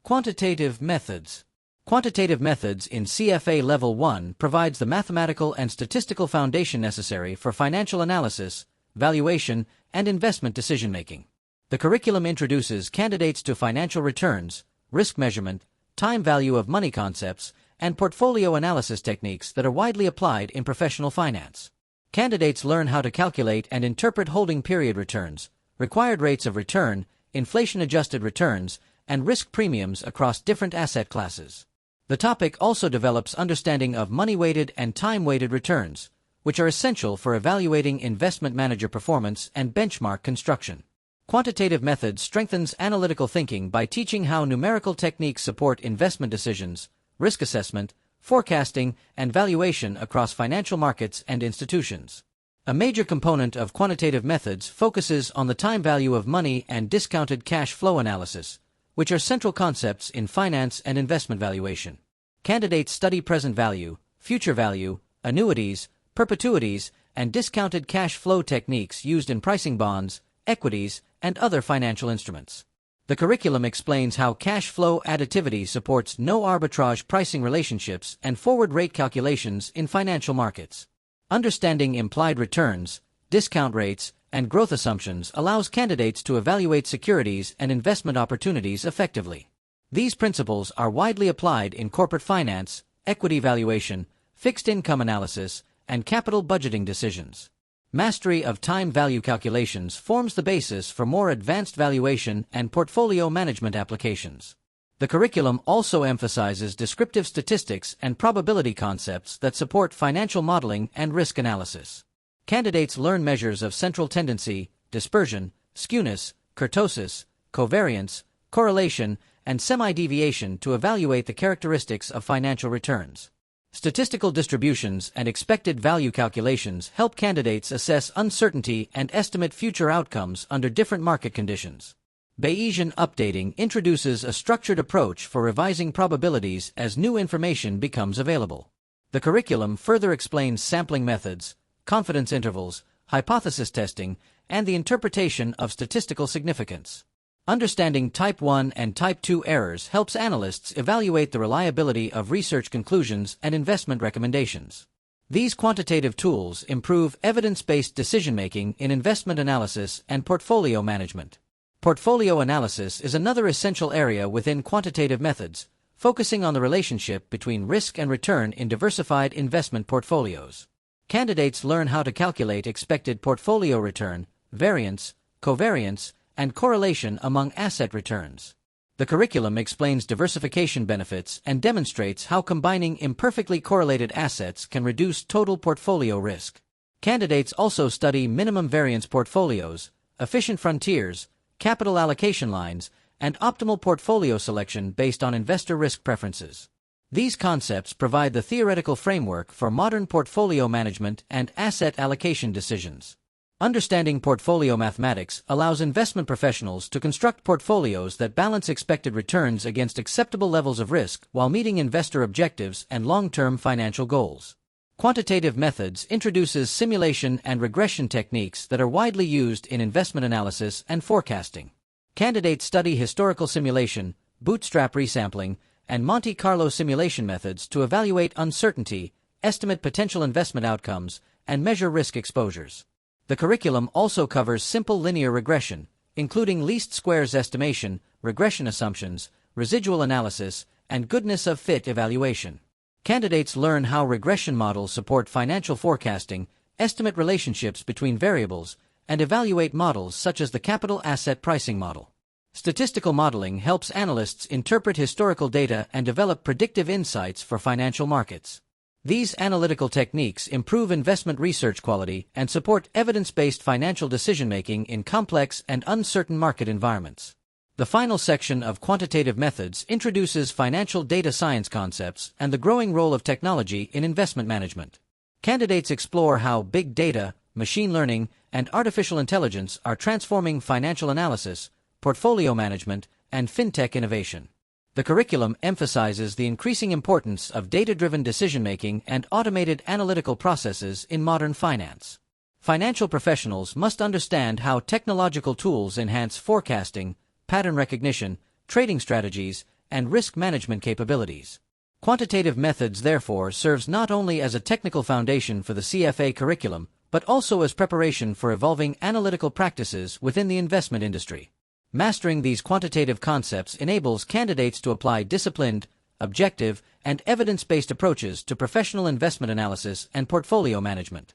Quantitative methods. Quantitative methods in CFA Level 1 provides the mathematical and statistical foundation necessary for financial analysis, valuation, and investment decision-making. The curriculum introduces candidates to financial returns, risk measurement, time value of money concepts, and portfolio analysis techniques that are widely applied in professional finance. Candidates learn how to calculate and interpret holding period returns, required rates of return, inflation-adjusted returns, and risk premiums across different asset classes. The topic also develops understanding of money-weighted and time-weighted returns, which are essential for evaluating investment manager performance and benchmark construction. Quantitative methods strengthens analytical thinking by teaching how numerical techniques support investment decisions, risk assessment, forecasting, and valuation across financial markets and institutions. A major component of quantitative methods focuses on the time value of money and discounted cash flow analysis, which are central concepts in finance and investment valuation. Candidates study present value, future value, annuities, perpetuities, and discounted cash flow techniques used in pricing bonds, equities, and other financial instruments. The curriculum explains how cash flow additivity supports no arbitrage pricing relationships and forward rate calculations in financial markets. Understanding implied returns, discount rates, and growth assumptions allows candidates to evaluate securities and investment opportunities effectively. These principles are widely applied in corporate finance, equity valuation, fixed income analysis, and capital budgeting decisions. Mastery of time value calculations forms the basis for more advanced valuation and portfolio management applications. The curriculum also emphasizes descriptive statistics and probability concepts that support financial modeling and risk analysis. Candidates learn measures of central tendency, dispersion, skewness, kurtosis, covariance, correlation, and semi-deviation to evaluate the characteristics of financial returns. Statistical distributions and expected value calculations help candidates assess uncertainty and estimate future outcomes under different market conditions. Bayesian updating introduces a structured approach for revising probabilities as new information becomes available. The curriculum further explains sampling methods, confidence intervals, hypothesis testing, and the interpretation of statistical significance. Understanding Type 1 and Type 2 errors helps analysts evaluate the reliability of research conclusions and investment recommendations. These quantitative tools improve evidence-based decision-making in investment analysis and portfolio management. Portfolio analysis is another essential area within quantitative methods, focusing on the relationship between risk and return in diversified investment portfolios. Candidates learn how to calculate expected portfolio return, variance, covariance, and correlation among asset returns. The curriculum explains diversification benefits and demonstrates how combining imperfectly correlated assets can reduce total portfolio risk. Candidates also study minimum variance portfolios, efficient frontiers, capital allocation lines, and optimal portfolio selection based on investor risk preferences. These concepts provide the theoretical framework for modern portfolio management and asset allocation decisions. Understanding portfolio mathematics allows investment professionals to construct portfolios that balance expected returns against acceptable levels of risk while meeting investor objectives and long-term financial goals. Quantitative methods introduces simulation and regression techniques that are widely used in investment analysis and forecasting. Candidates study historical simulation, bootstrap resampling, and Monte Carlo simulation methods to evaluate uncertainty, estimate potential investment outcomes, and measure risk exposures. The curriculum also covers simple linear regression, including least squares estimation, regression assumptions, residual analysis, and goodness of fit evaluation. Candidates learn how regression models support financial forecasting, estimate relationships between variables, and evaluate models such as the capital asset pricing model. Statistical modeling helps analysts interpret historical data and develop predictive insights for financial markets. These analytical techniques improve investment research quality and support evidence-based financial decision-making in complex and uncertain market environments. The final section of quantitative methods introduces financial data science concepts and the growing role of technology in investment management. Candidates explore how big data, machine learning, and artificial intelligence are transforming financial analysis, portfolio management, and fintech innovation. The curriculum emphasizes the increasing importance of data-driven decision-making and automated analytical processes in modern finance. Financial professionals must understand how technological tools enhance forecasting, pattern recognition, trading strategies, and risk management capabilities. Quantitative methods therefore serves not only as a technical foundation for the CFA curriculum, but also as preparation for evolving analytical practices within the investment industry. Mastering these quantitative concepts enables candidates to apply disciplined, objective, and evidence-based approaches to professional investment analysis and portfolio management.